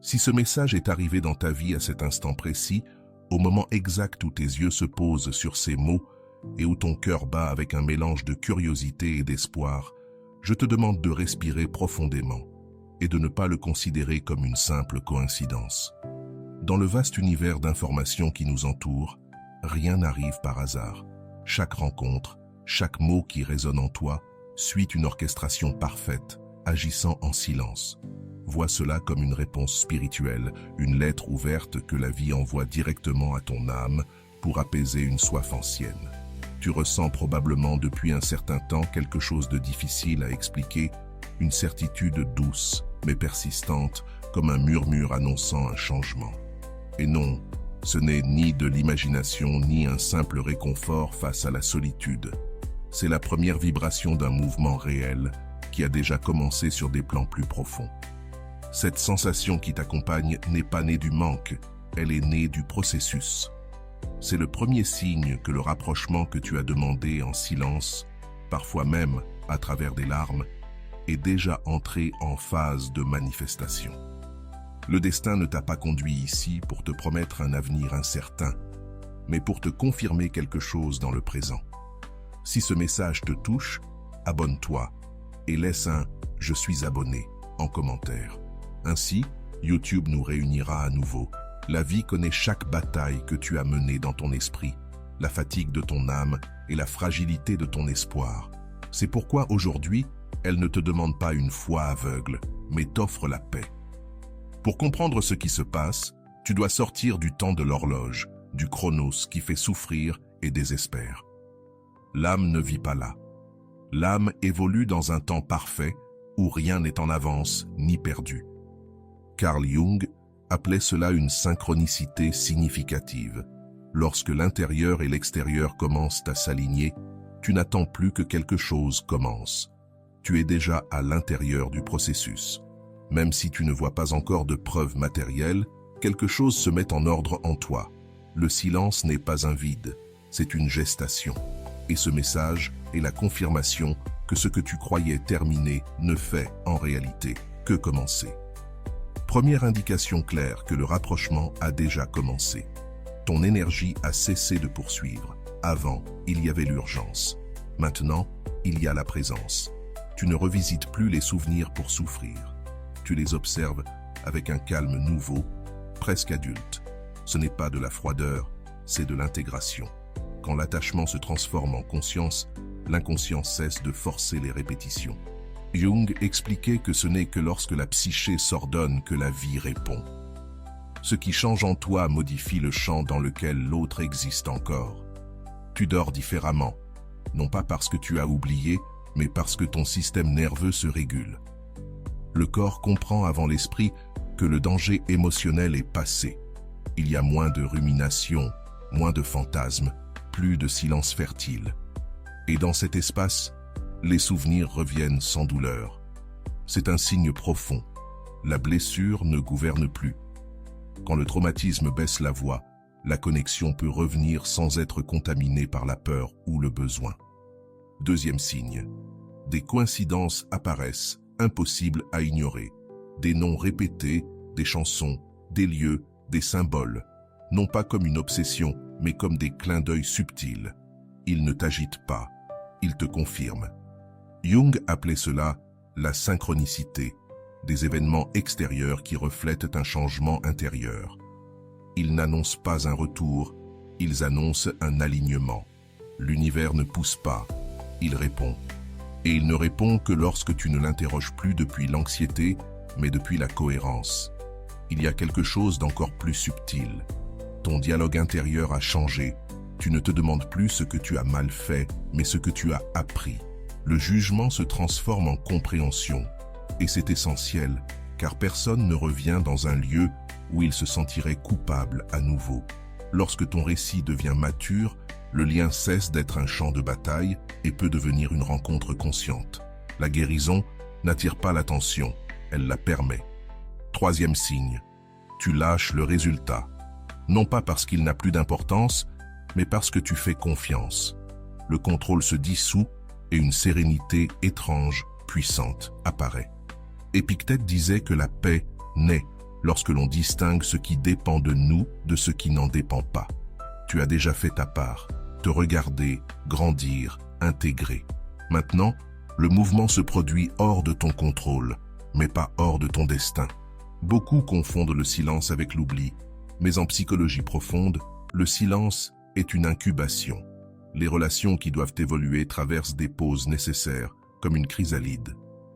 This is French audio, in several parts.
Si ce message est arrivé dans ta vie à cet instant précis, au moment exact où tes yeux se posent sur ces mots et où ton cœur bat avec un mélange de curiosité et d'espoir, je te demande de respirer profondément et de ne pas le considérer comme une simple coïncidence. Dans le vaste univers d'informations qui nous entoure, rien n'arrive par hasard. Chaque rencontre, chaque mot qui résonne en toi, suit une orchestration parfaite, agissant en silence. Vois cela comme une réponse spirituelle, une lettre ouverte que la vie envoie directement à ton âme pour apaiser une soif ancienne. Tu ressens probablement depuis un certain temps quelque chose de difficile à expliquer, une certitude douce mais persistante, comme un murmure annonçant un changement. Et non, ce n'est ni de l'imagination ni un simple réconfort face à la solitude. C'est la première vibration d'un mouvement réel qui a déjà commencé sur des plans plus profonds. Cette sensation qui t'accompagne n'est pas née du manque, elle est née du processus. C'est le premier signe que le rapprochement que tu as demandé en silence, parfois même à travers des larmes, est déjà entré en phase de manifestation. Le destin ne t'a pas conduit ici pour te promettre un avenir incertain, mais pour te confirmer quelque chose dans le présent. Si ce message te touche, abonne-toi et laisse un « Je suis abonné » en commentaire. Ainsi, YouTube nous réunira à nouveau. La vie connaît chaque bataille que tu as menée dans ton esprit, la fatigue de ton âme et la fragilité de ton espoir. C'est pourquoi aujourd'hui, elle ne te demande pas une foi aveugle, mais t'offre la paix. Pour comprendre ce qui se passe, tu dois sortir du temps de l'horloge, du chronos qui fait souffrir et désespère. L'âme ne vit pas là. L'âme évolue dans un temps parfait où rien n'est en avance ni perdu. Carl Jung appelait cela une synchronicité significative. Lorsque l'intérieur et l'extérieur commencent à s'aligner, tu n'attends plus que quelque chose commence. Tu es déjà à l'intérieur du processus. Même si tu ne vois pas encore de preuves matérielles, quelque chose se met en ordre en toi. Le silence n'est pas un vide, c'est une gestation. Et ce message est la confirmation que ce que tu croyais terminé ne fait, en réalité, que commencer. Première indication claire que le rapprochement a déjà commencé. Ton énergie a cessé de poursuivre. Avant, il y avait l'urgence. Maintenant, il y a la présence. Tu ne revisites plus les souvenirs pour souffrir. Tu les observes avec un calme nouveau, presque adulte. Ce n'est pas de la froideur, c'est de l'intégration. Quand l'attachement se transforme en conscience, l'inconscient cesse de forcer les répétitions. Jung expliquait que ce n'est que lorsque la psyché s'ordonne que la vie répond. Ce qui change en toi modifie le champ dans lequel l'autre existe encore. Tu dors différemment, non pas parce que tu as oublié, mais parce que ton système nerveux se régule. Le corps comprend avant l'esprit que le danger émotionnel est passé. Il y a moins de ruminations, moins de fantasmes, plus de silence fertile. Et dans cet espace, les souvenirs reviennent sans douleur. C'est un signe profond. La blessure ne gouverne plus. Quand le traumatisme baisse la voix, la connexion peut revenir sans être contaminée par la peur ou le besoin. Deuxième signe. Des coïncidences apparaissent, impossibles à ignorer. Des noms répétés, des chansons, des lieux, des symboles. Non pas comme une obsession, mais comme des clins d'œil subtils. Ils ne t'agitent pas, ils te confirment. Jung appelait cela la synchronicité, des événements extérieurs qui reflètent un changement intérieur. Ils n'annoncent pas un retour, ils annoncent un alignement. L'univers ne pousse pas, il répond. Et il ne répond que lorsque tu ne l'interroges plus depuis l'anxiété, mais depuis la cohérence. Il y a quelque chose d'encore plus subtil. Ton dialogue intérieur a changé. Tu ne te demandes plus ce que tu as mal fait, mais ce que tu as appris. Le jugement se transforme en compréhension. Et c'est essentiel, car personne ne revient dans un lieu où il se sentirait coupable à nouveau. Lorsque ton récit devient mature, le lien cesse d'être un champ de bataille et peut devenir une rencontre consciente. La guérison n'attire pas l'attention, elle la permet. Troisième signe, tu lâches le résultat. Non pas parce qu'il n'a plus d'importance, mais parce que tu fais confiance. Le contrôle se dissout et une sérénité étrange, puissante, apparaît. Épictète disait que la paix naît lorsque l'on distingue ce qui dépend de nous de ce qui n'en dépend pas. Tu as déjà fait ta part, te regarder, grandir, intégrer. Maintenant, le mouvement se produit hors de ton contrôle, mais pas hors de ton destin. Beaucoup confondent le silence avec l'oubli, mais en psychologie profonde, le silence est une incubation. Les relations qui doivent évoluer traversent des pauses nécessaires, comme une chrysalide.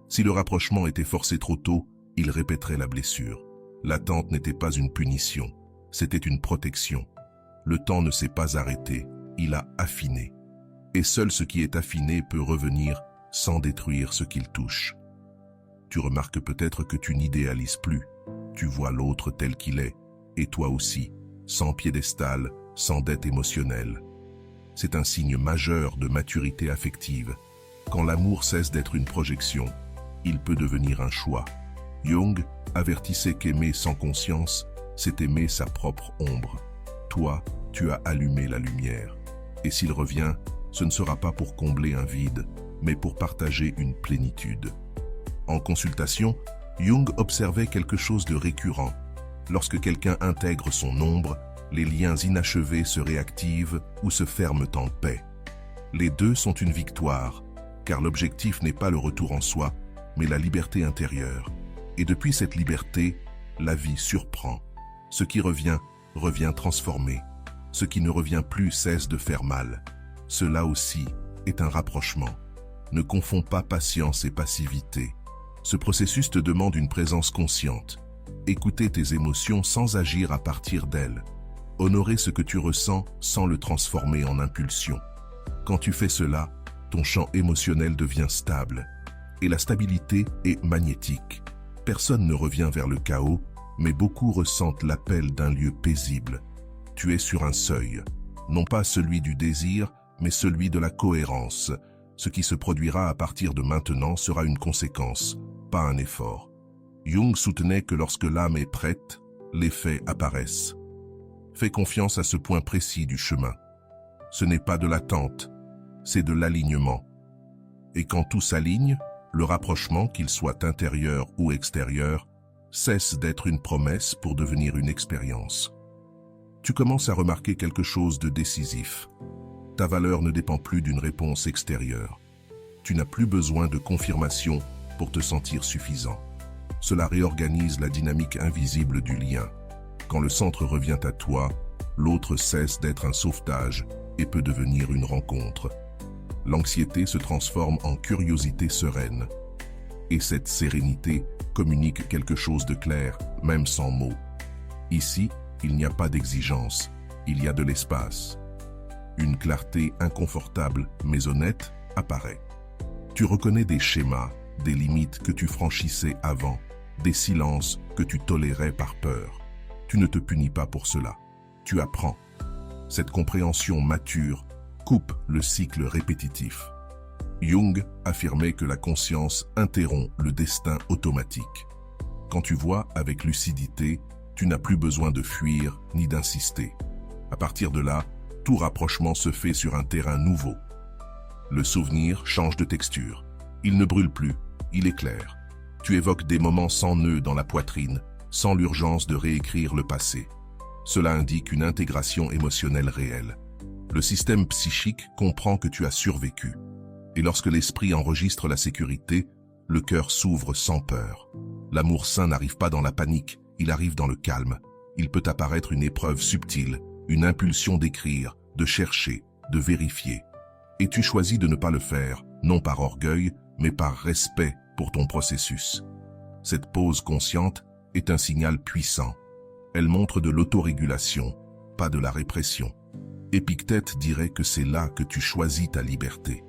Si le rapprochement était forcé trop tôt, il répéterait la blessure. L'attente n'était pas une punition, c'était une protection. Le temps ne s'est pas arrêté, il a affiné. Et seul ce qui est affiné peut revenir sans détruire ce qu'il touche. Tu remarques peut-être que tu n'idéalises plus. Tu vois l'autre tel qu'il est, et toi aussi, sans piédestal, sans dette émotionnelle. C'est un signe majeur de maturité affective. Quand l'amour cesse d'être une projection, il peut devenir un choix. Jung avertissait qu'aimer sans conscience, c'est aimer sa propre ombre. Toi, tu as allumé la lumière. Et s'il revient, ce ne sera pas pour combler un vide, mais pour partager une plénitude. En consultation, Jung observait quelque chose de récurrent. Lorsque quelqu'un intègre son ombre, les liens inachevés se réactivent ou se ferment en paix. Les deux sont une victoire, car l'objectif n'est pas le retour en soi, mais la liberté intérieure. Et depuis cette liberté, la vie surprend. Ce qui revient, revient transformé. Ce qui ne revient plus cesse de faire mal. Cela aussi est un rapprochement. Ne confonds pas patience et passivité. Ce processus te demande une présence consciente. Écouter tes émotions sans agir à partir d'elles. Honorer ce que tu ressens sans le transformer en impulsion. Quand tu fais cela, ton champ émotionnel devient stable. Et la stabilité est magnétique. Personne ne revient vers le chaos, mais beaucoup ressentent l'appel d'un lieu paisible. Tu es sur un seuil, non pas celui du désir, mais celui de la cohérence. Ce qui se produira à partir de maintenant sera une conséquence, pas un effort. Jung soutenait que lorsque l'âme est prête, les faits apparaissent. Fais confiance à ce point précis du chemin. Ce n'est pas de l'attente, c'est de l'alignement. Et quand tout s'aligne, le rapprochement, qu'il soit intérieur ou extérieur, cesse d'être une promesse pour devenir une expérience. Tu commences à remarquer quelque chose de décisif. Ta valeur ne dépend plus d'une réponse extérieure. Tu n'as plus besoin de confirmation pour te sentir suffisant. Cela réorganise la dynamique invisible du lien. Quand le centre revient à toi, l'autre cesse d'être un sauvetage et peut devenir une rencontre. L'anxiété se transforme en curiosité sereine. Et cette sérénité communique quelque chose de clair, même sans mots. Ici, il n'y a pas d'exigence, il y a de l'espace. Une clarté inconfortable mais honnête apparaît. Tu reconnais des schémas, des limites que tu franchissais avant, des silences que tu tolérais par peur. Tu ne te punis pas pour cela. Tu apprends. Cette compréhension mature coupe le cycle répétitif. Jung affirmait que la conscience interrompt le destin automatique. Quand tu vois avec lucidité, tu n'as plus besoin de fuir ni d'insister. À partir de là, tout rapprochement se fait sur un terrain nouveau. Le souvenir change de texture. Il ne brûle plus, il est clair. Tu évoques des moments sans nœud dans la poitrine, sans l'urgence de réécrire le passé. Cela indique une intégration émotionnelle réelle. Le système psychique comprend que tu as survécu. Et lorsque l'esprit enregistre la sécurité, le cœur s'ouvre sans peur. L'amour sain n'arrive pas dans la panique, il arrive dans le calme. Il peut apparaître une épreuve subtile, une impulsion d'écrire, de chercher, de vérifier. Et tu choisis de ne pas le faire, non par orgueil, mais par respect pour ton processus. Cette pause consciente est un signal puissant. Elle montre de l'autorégulation, pas de la répression. Épictète dirait que c'est là que tu choisis ta liberté.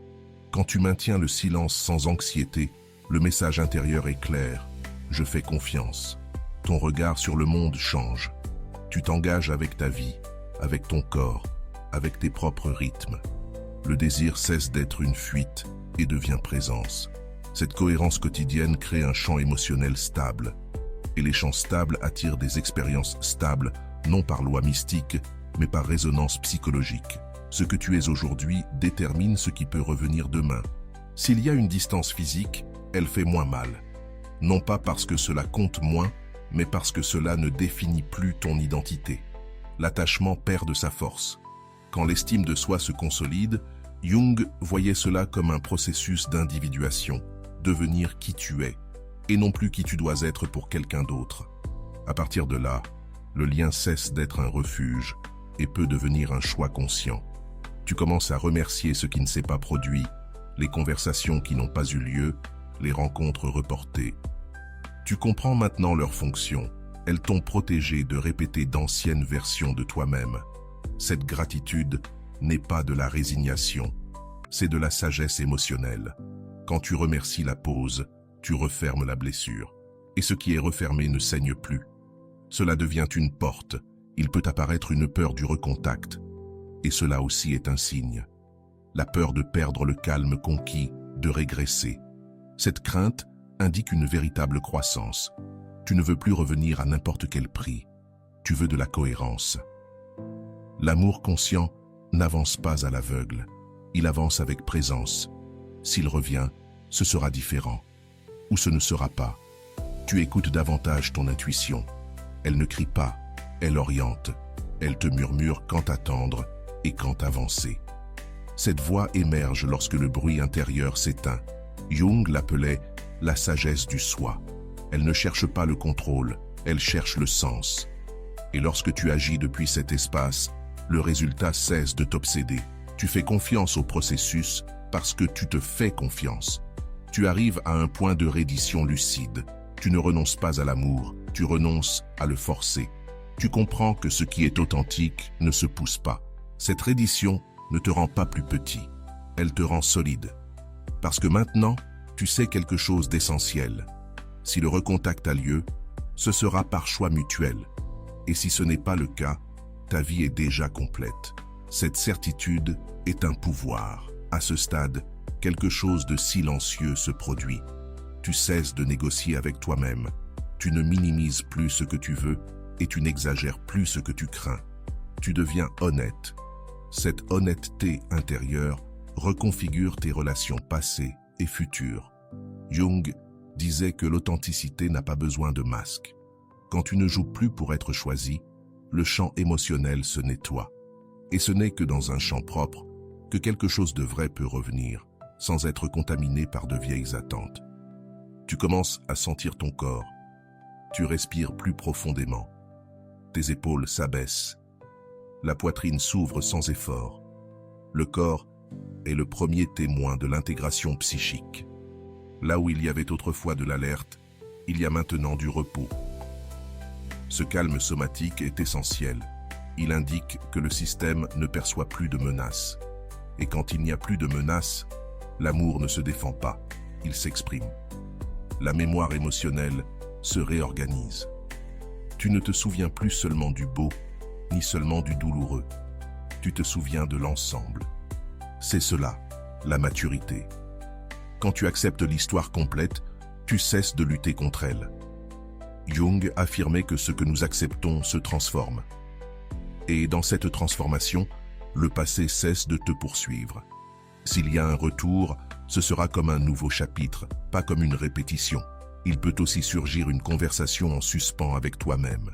Quand tu maintiens le silence sans anxiété, le message intérieur est clair. Je fais confiance. Ton regard sur le monde change. Tu t'engages avec ta vie, avec ton corps, avec tes propres rythmes. Le désir cesse d'être une fuite et devient présence. Cette cohérence quotidienne crée un champ émotionnel stable. Et les champs stables attirent des expériences stables, non par loi mystique, mais par résonance psychologique. Ce que tu es aujourd'hui détermine ce qui peut revenir demain. S'il y a une distance physique, elle fait moins mal. Non pas parce que cela compte moins, mais parce que cela ne définit plus ton identité. L'attachement perd de sa force. Quand l'estime de soi se consolide, Jung voyait cela comme un processus d'individuation, devenir qui tu es, et non plus qui tu dois être pour quelqu'un d'autre. À partir de là, le lien cesse d'être un refuge et peut devenir un choix conscient. Tu commences à remercier ce qui ne s'est pas produit, les conversations qui n'ont pas eu lieu, les rencontres reportées. Tu comprends maintenant leur fonction. Elles t'ont protégé de répéter d'anciennes versions de toi-même. Cette gratitude n'est pas de la résignation, c'est de la sagesse émotionnelle. Quand tu remercies la pause, tu refermes la blessure. Et ce qui est refermé ne saigne plus. Cela devient une porte. Il peut apparaître une peur du recontact. Et cela aussi est un signe. La peur de perdre le calme conquis, de régresser. Cette crainte indique une véritable croissance. Tu ne veux plus revenir à n'importe quel prix. Tu veux de la cohérence. L'amour conscient n'avance pas à l'aveugle. Il avance avec présence. S'il revient, ce sera différent. Ou ce ne sera pas. Tu écoutes davantage ton intuition. Elle ne crie pas, elle oriente. Elle te murmure quand attendre et quand avancer. Cette voix émerge lorsque le bruit intérieur s'éteint. Jung l'appelait la sagesse du soi. Elle ne cherche pas le contrôle, elle cherche le sens. Et lorsque tu agis depuis cet espace, le résultat cesse de t'obséder. Tu fais confiance au processus parce que tu te fais confiance. Tu arrives à un point de reddition lucide. Tu ne renonces pas à l'amour, tu renonces à le forcer. Tu comprends que ce qui est authentique ne se pousse pas. Cette reddition ne te rend pas plus petit, elle te rend solide. Parce que maintenant, tu sais quelque chose d'essentiel. Si le recontact a lieu, ce sera par choix mutuel. Et si ce n'est pas le cas, ta vie est déjà complète. Cette certitude est un pouvoir. À ce stade, quelque chose de silencieux se produit. Tu cesses de négocier avec toi-même. Tu ne minimises plus ce que tu veux et tu n'exagères plus ce que tu crains. Tu deviens honnête. Cette honnêteté intérieure reconfigure tes relations passées et futures. Jung disait que l'authenticité n'a pas besoin de masque. Quand tu ne joues plus pour être choisi, le champ émotionnel se nettoie. Et ce n'est que dans un champ propre que quelque chose de vrai peut revenir, sans être contaminé par de vieilles attentes. Tu commences à sentir ton corps. Tu respires plus profondément. Tes épaules s'abaissent. La poitrine s'ouvre sans effort. Le corps est le premier témoin de l'intégration psychique. Là où il y avait autrefois de l'alerte, il y a maintenant du repos. Ce calme somatique est essentiel. Il indique que le système ne perçoit plus de menaces. Et quand il n'y a plus de menaces, l'amour ne se défend pas, il s'exprime. La mémoire émotionnelle se réorganise. Tu ne te souviens plus seulement du beau, ni seulement du douloureux. Tu te souviens de l'ensemble. C'est cela, la maturité. Quand tu acceptes l'histoire complète, tu cesses de lutter contre elle. Jung affirmait que ce que nous acceptons se transforme. Et dans cette transformation, le passé cesse de te poursuivre. S'il y a un retour, ce sera comme un nouveau chapitre, pas comme une répétition. Il peut aussi surgir une conversation en suspens avec toi-même.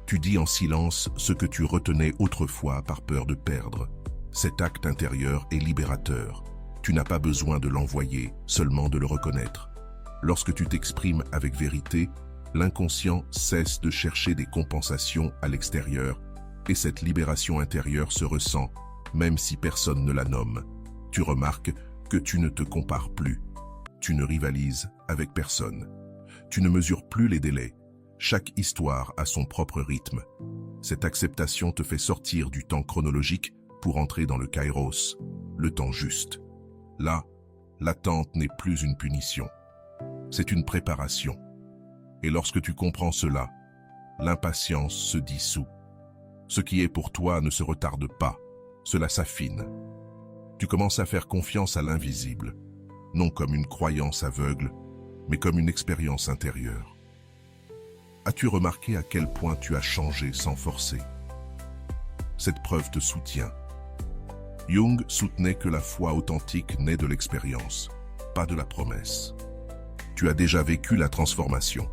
Tu dis en silence ce que tu retenais autrefois par peur de perdre. Cet acte intérieur est libérateur. Tu n'as pas besoin de l'envoyer, seulement de le reconnaître. Lorsque tu t'exprimes avec vérité, l'inconscient cesse de chercher des compensations à l'extérieur et cette libération intérieure se ressent, même si personne ne la nomme. Tu remarques que tu ne te compares plus. Tu ne rivalises avec personne. Tu ne mesures plus les délais. Chaque histoire a son propre rythme. Cette acceptation te fait sortir du temps chronologique pour entrer dans le kairos, le temps juste. Là, l'attente n'est plus une punition. C'est une préparation. Et lorsque tu comprends cela, l'impatience se dissout. Ce qui est pour toi ne se retarde pas, cela s'affine. Tu commences à faire confiance à l'invisible, non comme une croyance aveugle, mais comme une expérience intérieure. As-tu remarqué à quel point tu as changé sans forcer? Cette preuve te soutient. Jung soutenait que la foi authentique naît de l'expérience, pas de la promesse. Tu as déjà vécu la transformation.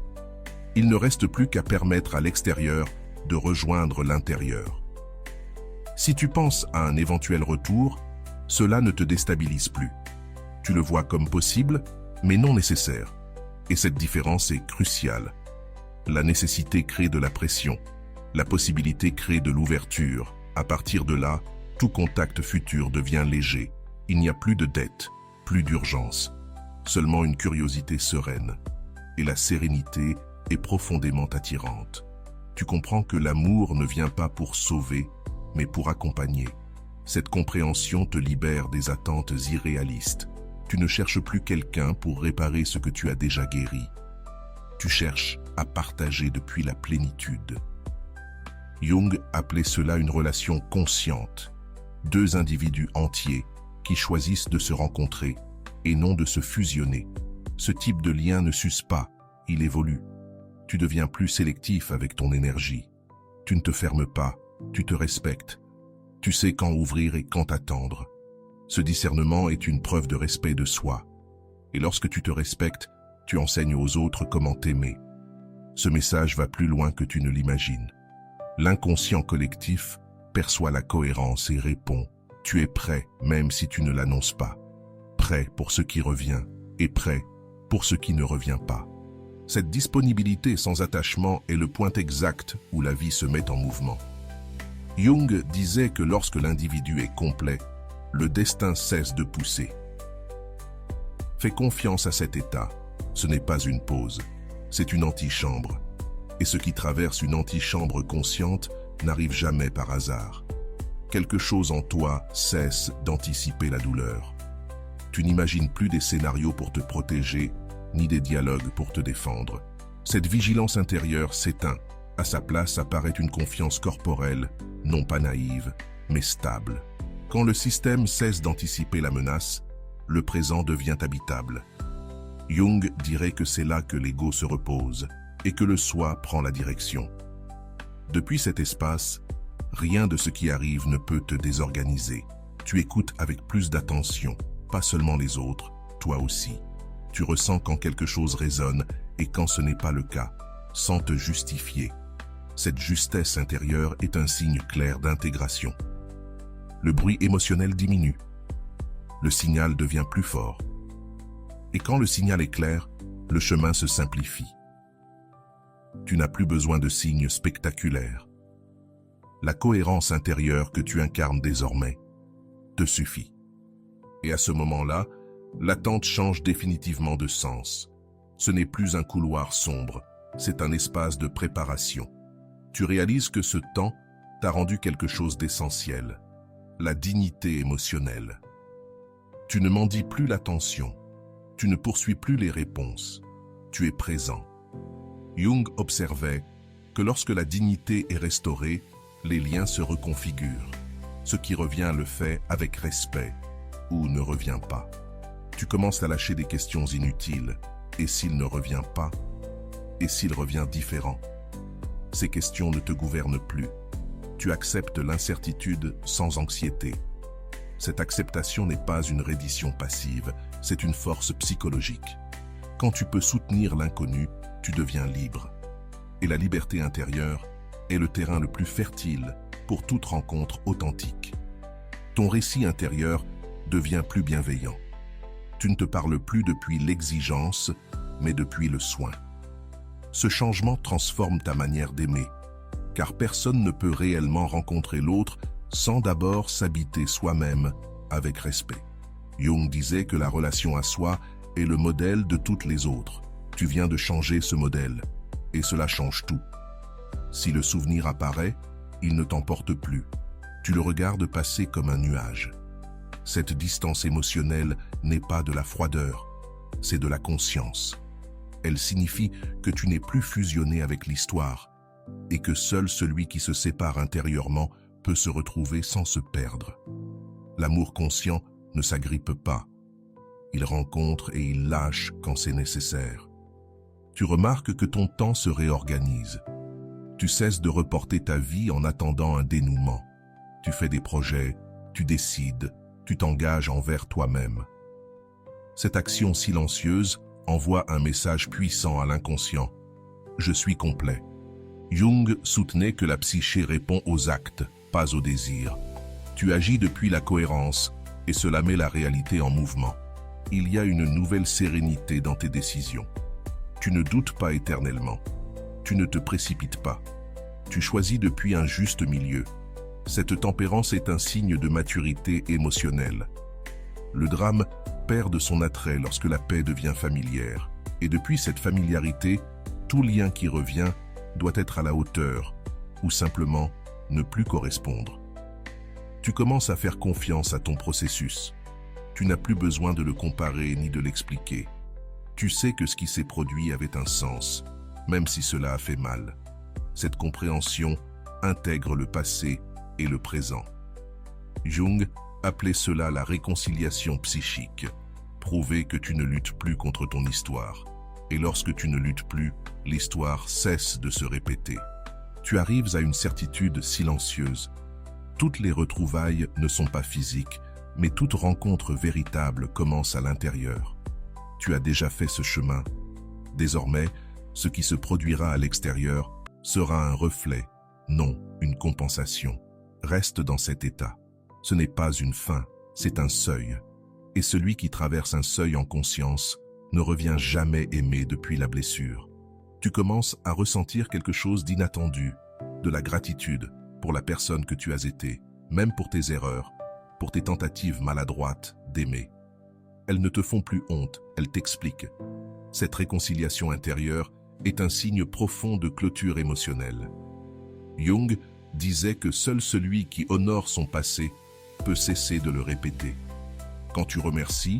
Il ne reste plus qu'à permettre à l'extérieur de rejoindre l'intérieur. Si tu penses à un éventuel retour, cela ne te déstabilise plus. Tu le vois comme possible, mais non nécessaire. Et cette différence est cruciale. La nécessité crée de la pression. La possibilité crée de l'ouverture. À partir de là, tout contact futur devient léger. Il n'y a plus de dette, plus d'urgence. Seulement une curiosité sereine. Et la sérénité est profondément attirante. Tu comprends que l'amour ne vient pas pour sauver, mais pour accompagner. Cette compréhension te libère des attentes irréalistes. Tu ne cherches plus quelqu'un pour réparer ce que tu as déjà guéri. Tu cherches à partager depuis la plénitude. Jung appelait cela une relation consciente. Deux individus entiers qui choisissent de se rencontrer et non de se fusionner. Ce type de lien ne s'use pas, il évolue. Tu deviens plus sélectif avec ton énergie. Tu ne te fermes pas, tu te respectes. Tu sais quand ouvrir et quand attendre. Ce discernement est une preuve de respect de soi. Et lorsque tu te respectes, tu enseignes aux autres comment t'aimer. Ce message va plus loin que tu ne l'imagines. L'inconscient collectif perçoit la cohérence et répond « Tu es prêt, même si tu ne l'annonces pas. Prêt pour ce qui revient et prêt pour ce qui ne revient pas. » Cette disponibilité sans attachement est le point exact où la vie se met en mouvement. Jung disait que lorsque l'individu est complet, le destin cesse de pousser. Fais confiance à cet état. Ce n'est pas une pause, c'est une antichambre. Et ce qui traverse une antichambre consciente n'arrive jamais par hasard. Quelque chose en toi cesse d'anticiper la douleur. Tu n'imagines plus des scénarios pour te protéger, ni des dialogues pour te défendre. Cette vigilance intérieure s'éteint. À sa place apparaît une confiance corporelle, non pas naïve, mais stable. Quand le système cesse d'anticiper la menace, le présent devient habitable. Jung dirait que c'est là que l'ego se repose et que le soi prend la direction. Depuis cet espace, rien de ce qui arrive ne peut te désorganiser. Tu écoutes avec plus d'attention, pas seulement les autres, toi aussi. Tu ressens quand quelque chose résonne et quand ce n'est pas le cas, sans te justifier. Cette justesse intérieure est un signe clair d'intégration. Le bruit émotionnel diminue. Le signal devient plus fort. Et quand le signal est clair, le chemin se simplifie. Tu n'as plus besoin de signes spectaculaires. La cohérence intérieure que tu incarnes désormais te suffit. Et à ce moment-là, l'attente change définitivement de sens. Ce n'est plus un couloir sombre, c'est un espace de préparation. Tu réalises que ce temps t'a rendu quelque chose d'essentiel, la dignité émotionnelle. Tu ne mendis plus l'attention, tu ne poursuis plus les réponses, tu es présent. Jung observait que lorsque la dignité est restaurée, les liens se reconfigurent. Ce qui revient le fait avec respect ou ne revient pas. Tu commences à lâcher des questions inutiles. Et s'il ne revient pas? Et s'il revient différent? Ces questions ne te gouvernent plus. Tu acceptes l'incertitude sans anxiété. Cette acceptation n'est pas une reddition passive, c'est une force psychologique. Quand tu peux soutenir l'inconnu, tu deviens libre. Et la liberté intérieure est le terrain le plus fertile pour toute rencontre authentique. Ton récit intérieur devient plus bienveillant. Tu ne te parles plus depuis l'exigence, mais depuis le soin. Ce changement transforme ta manière d'aimer, car personne ne peut réellement rencontrer l'autre sans d'abord s'habiter soi-même avec respect. Jung disait que la relation à soi est le modèle de toutes les autres. Tu viens de changer ce modèle, et cela change tout. Si le souvenir apparaît, il ne t'emporte plus. Tu le regardes passer comme un nuage. Cette distance émotionnelle n'est pas de la froideur, c'est de la conscience. Elle signifie que tu n'es plus fusionné avec l'histoire et que seul celui qui se sépare intérieurement peut se retrouver sans se perdre. L'amour conscient ne s'agrippe pas. Il rencontre et il lâche quand c'est nécessaire. Tu remarques que ton temps se réorganise. Tu cesses de reporter ta vie en attendant un dénouement. Tu fais des projets, tu décides, tu t'engages envers toi-même. Cette action silencieuse envoie un message puissant à l'inconscient. je suis complet. Jung soutenait que la psyché répond aux actes, pas aux désirs. Tu agis depuis la cohérence, et cela met la réalité en mouvement. Il y a une nouvelle sérénité dans tes décisions. Tu ne doutes pas éternellement. Tu ne te précipites pas. Tu choisis depuis un juste milieu. Cette tempérance est un signe de maturité émotionnelle. Le drame perd de son attrait lorsque la paix devient familière. Et depuis cette familiarité, tout lien qui revient doit être à la hauteur ou simplement ne plus correspondre. Tu commences à faire confiance à ton processus. Tu n'as plus besoin de le comparer ni de l'expliquer. Tu sais que ce qui s'est produit avait un sens, même si cela a fait mal. Cette compréhension intègre le passé et le présent. Jung appelait cela la réconciliation psychique, prouver que tu ne luttes plus contre ton histoire. Et lorsque tu ne luttes plus, l'histoire cesse de se répéter. Tu arrives à une certitude silencieuse. Toutes les retrouvailles ne sont pas physiques, mais toute rencontre véritable commence à l'intérieur. Tu as déjà fait ce chemin. Désormais, ce qui se produira à l'extérieur sera un reflet, non une compensation. Reste dans cet état. Ce n'est pas une fin, c'est un seuil. Et celui qui traverse un seuil en conscience ne revient jamais aimé depuis la blessure. Tu commences à ressentir quelque chose d'inattendu, de la gratitude pour la personne que tu as été, même pour tes erreurs, pour tes tentatives maladroites d'aimer. Elles ne te font plus honte, elles t'expliquent. Cette réconciliation intérieure est un signe profond de clôture émotionnelle. Jung disait que seul celui qui honore son passé peut cesser de le répéter. Quand tu remercies,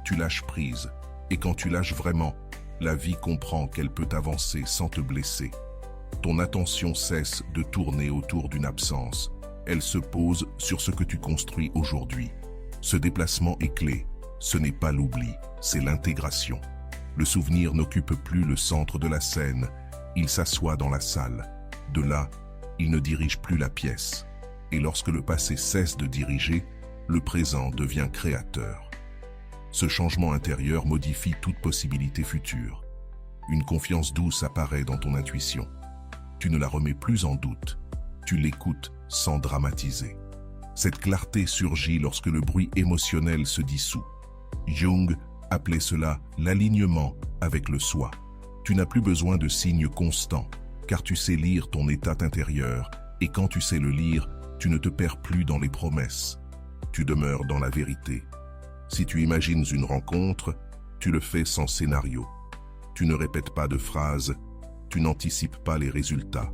tu lâches prise. Et quand tu lâches vraiment, la vie comprend qu'elle peut avancer sans te blesser. Ton attention cesse de tourner autour d'une absence. Elle se pose sur ce que tu construis aujourd'hui. Ce déplacement est clé. Ce n'est pas l'oubli, c'est l'intégration. Le souvenir n'occupe plus le centre de la scène. Il s'assoit dans la salle. De là, il ne dirige plus la pièce. Et lorsque le passé cesse de diriger, le présent devient créateur. Ce changement intérieur modifie toute possibilité future. Une confiance douce apparaît dans ton intuition. Tu ne la remets plus en doute. Tu l'écoutes sans dramatiser. Cette clarté surgit lorsque le bruit émotionnel se dissout. Jung appelait cela l'alignement avec le soi. Tu n'as plus besoin de signes constants, car tu sais lire ton état intérieur, et quand tu sais le lire, tu ne te perds plus dans les promesses. Tu demeures dans la vérité. Si tu imagines une rencontre, tu le fais sans scénario. Tu ne répètes pas de phrases, tu n'anticipes pas les résultats.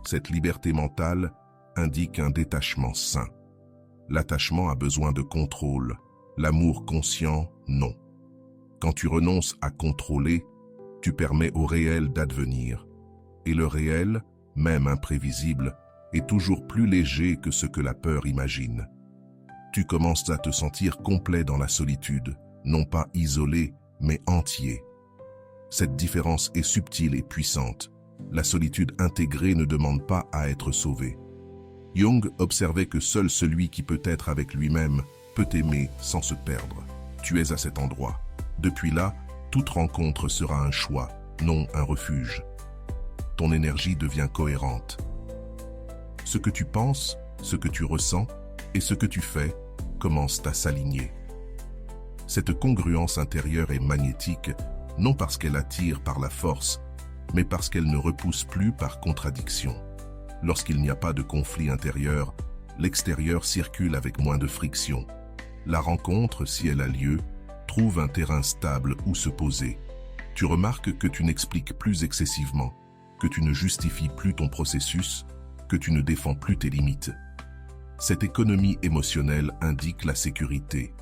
Cette liberté mentale indique un détachement sain. L'attachement a besoin de contrôle, l'amour conscient, non. Quand tu renonces à contrôler, tu permets au réel d'advenir. Et le réel, même imprévisible, est toujours plus léger que ce que la peur imagine. Tu commences à te sentir complet dans la solitude, non pas isolé, mais entier. Cette différence est subtile et puissante. La solitude intégrée ne demande pas à être sauvée. Jung observait que seul celui qui peut être avec lui-même peut aimer sans se perdre. Tu es à cet endroit. Depuis là, toute rencontre sera un choix, non un refuge. Ton énergie devient cohérente. Ce que tu penses, ce que tu ressens et ce que tu fais commencent à s'aligner. Cette congruence intérieure est magnétique, non parce qu'elle attire par la force, mais parce qu'elle ne repousse plus par contradiction. Lorsqu'il n'y a pas de conflit intérieur, l'extérieur circule avec moins de friction. La rencontre, si elle a lieu, trouve un terrain stable où se poser. Tu remarques que tu n'expliques plus excessivement, que tu ne justifies plus ton processus, que tu ne défends plus tes limites. Cette économie émotionnelle indique la sécurité.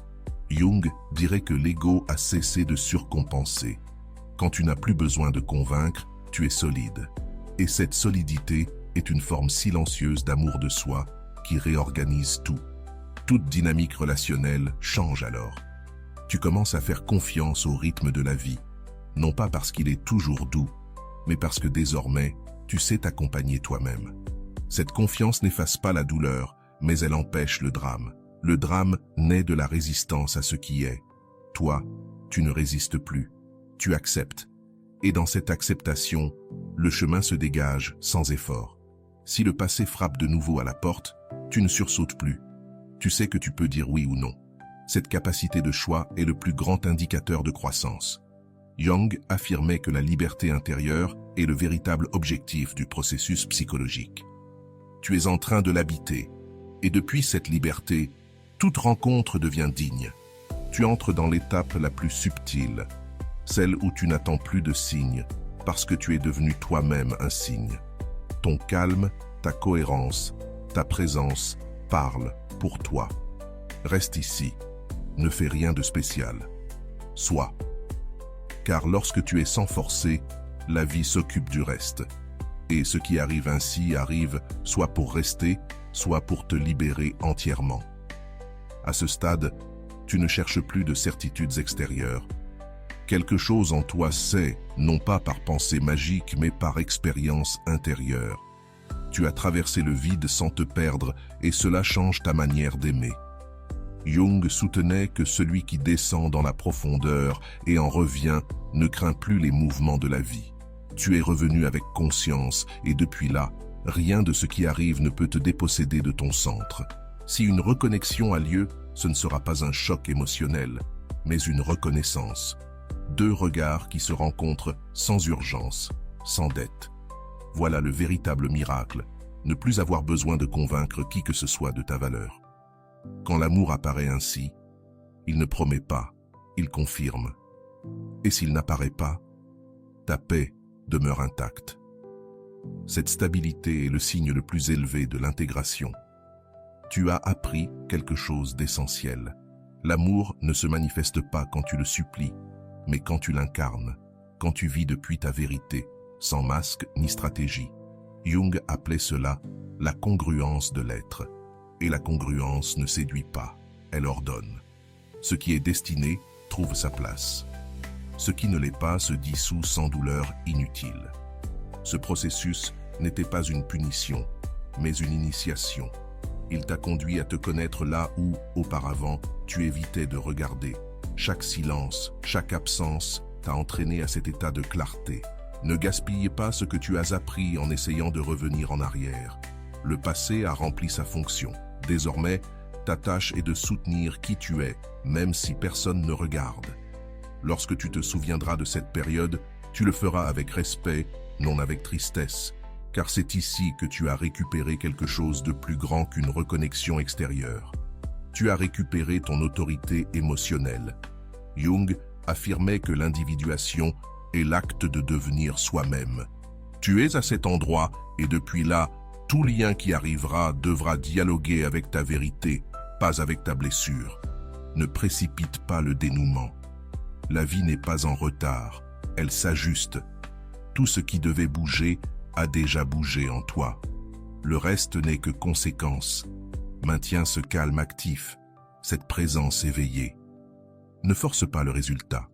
Jung dirait que l'ego a cessé de surcompenser. Quand tu n'as plus besoin de convaincre, tu es solide. Et cette solidité est une forme silencieuse d'amour de soi qui réorganise tout. Toute dynamique relationnelle change alors. Tu commences à faire confiance au rythme de la vie, non pas parce qu'il est toujours doux, mais parce que désormais, tu sais t'accompagner toi-même. Cette confiance n'efface pas la douleur, mais elle empêche le drame. Le drame naît de la résistance à ce qui est. Toi, tu ne résistes plus. Tu acceptes. Et dans cette acceptation, Le chemin se dégage sans effort. Si le passé frappe de nouveau à la porte, tu ne sursautes plus. Tu sais que tu peux dire oui ou non. Cette capacité de choix est le plus grand indicateur de croissance. Jung affirmait que la liberté intérieure est le véritable objectif du processus psychologique. Tu es en train de l'habiter, et depuis cette liberté, toute rencontre devient digne. Tu entres dans l'étape la plus subtile, celle où tu n'attends plus de signes, parce que tu es devenu toi-même un signe. Ton calme, ta cohérence, ta présence parlent pour toi. Reste ici, ne fais rien de spécial. Sois. Car lorsque tu es sans forcer, la vie s'occupe du reste. Et ce qui arrive ainsi arrive soit pour rester, soit pour te libérer entièrement. À ce stade, tu ne cherches plus de certitudes extérieures. Quelque chose en toi sait, non pas par pensée magique, mais par expérience intérieure. Tu as traversé le vide sans te perdre et cela change ta manière d'aimer. Jung soutenait que celui qui descend dans la profondeur et en revient ne craint plus les mouvements de la vie. Tu es revenu avec conscience et depuis là, rien de ce qui arrive ne peut te déposséder de ton centre. Si une reconnexion a lieu, ce ne sera pas un choc émotionnel, mais une reconnaissance. Deux regards qui se rencontrent sans urgence, sans dette. Voilà le véritable miracle, ne plus avoir besoin de convaincre qui que ce soit de ta valeur. Quand l'amour apparaît ainsi, il ne promet pas, il confirme. Et s'il n'apparaît pas, ta paix demeure intacte. Cette stabilité est le signe le plus élevé de l'intégration. Tu as appris quelque chose d'essentiel. L'amour ne se manifeste pas quand tu le supplies, mais quand tu l'incarnes, quand tu vis depuis ta vérité, sans masque ni stratégie. Jung appelait cela la congruence de l'être. Et la congruence ne séduit pas, elle ordonne. Ce qui est destiné trouve sa place. Ce qui ne l'est pas se dissout sans douleur inutile. Ce processus n'était pas une punition, mais une initiation. Il t'a conduit à te connaître là où, auparavant, tu évitais de regarder. Chaque silence, chaque absence t'a entraîné à cet état de clarté. Ne gaspille pas ce que tu as appris en essayant de revenir en arrière. Le passé a rempli sa fonction. Désormais, ta tâche est de soutenir qui tu es, même si personne ne regarde. Lorsque tu te souviendras de cette période, tu le feras avec respect, non avec tristesse, car c'est ici que tu as récupéré quelque chose de plus grand qu'une reconnexion extérieure. Tu as récupéré ton autorité émotionnelle. Jung affirmait que l'individuation est l'acte de devenir soi-même. Tu es à cet endroit et depuis là, tout lien qui arrivera devra dialoguer avec ta vérité, pas avec ta blessure. Ne précipite pas le dénouement. La vie n'est pas en retard, elle s'ajuste. Tout ce qui devait bouger a déjà bougé en toi. Le reste n'est que conséquence. Maintiens ce calme actif, cette présence éveillée. Ne force pas le résultat.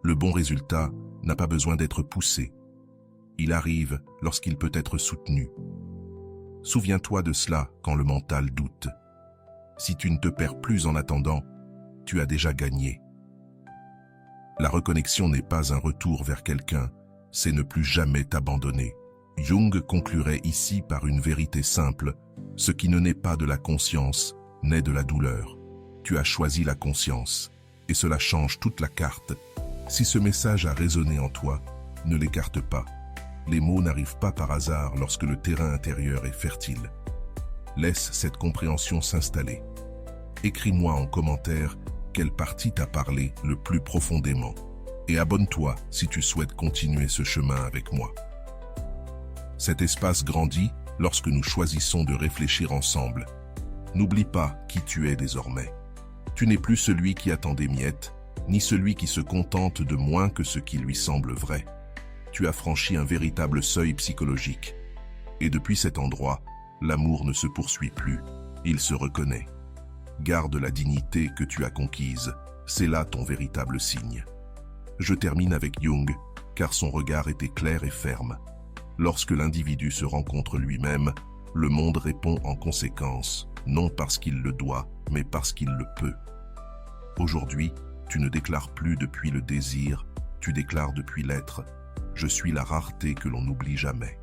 Le bon résultat n'a pas besoin d'être poussé. Il arrive lorsqu'il peut être soutenu. Souviens-toi de cela quand le mental doute. Si tu ne te perds plus en attendant, tu as déjà gagné. La reconnexion n'est pas un retour vers quelqu'un, c'est ne plus jamais t'abandonner. Jung conclurait ici par une vérité simple, ce qui ne naît pas de la conscience, naît de la douleur. Tu as choisi la conscience, et cela change toute la carte. Si ce message a résonné en toi, ne l'écarte pas. Les mots n'arrivent pas par hasard lorsque le terrain intérieur est fertile. Laisse cette compréhension s'installer. Écris-moi en commentaire quelle partie t'a parlé le plus profondément. Et abonne-toi si tu souhaites continuer ce chemin avec moi. Cet espace grandit lorsque nous choisissons de réfléchir ensemble. N'oublie pas qui tu es désormais. Tu n'es plus celui qui attend des miettes, ni celui qui se contente de moins que ce qui lui semble vrai. Tu as franchi un véritable seuil psychologique. Et depuis cet endroit, l'amour ne se poursuit plus, il se reconnaît. Garde la dignité que tu as conquise, c'est là ton véritable signe. Je termine avec Jung, car son regard était clair et ferme. Lorsque l'individu se rencontre lui-même, le monde répond en conséquence, non parce qu'il le doit, mais parce qu'il le peut. Aujourd'hui, tu ne déclares plus depuis le désir, tu déclares depuis l'être. Je suis la rareté que l'on n'oublie jamais.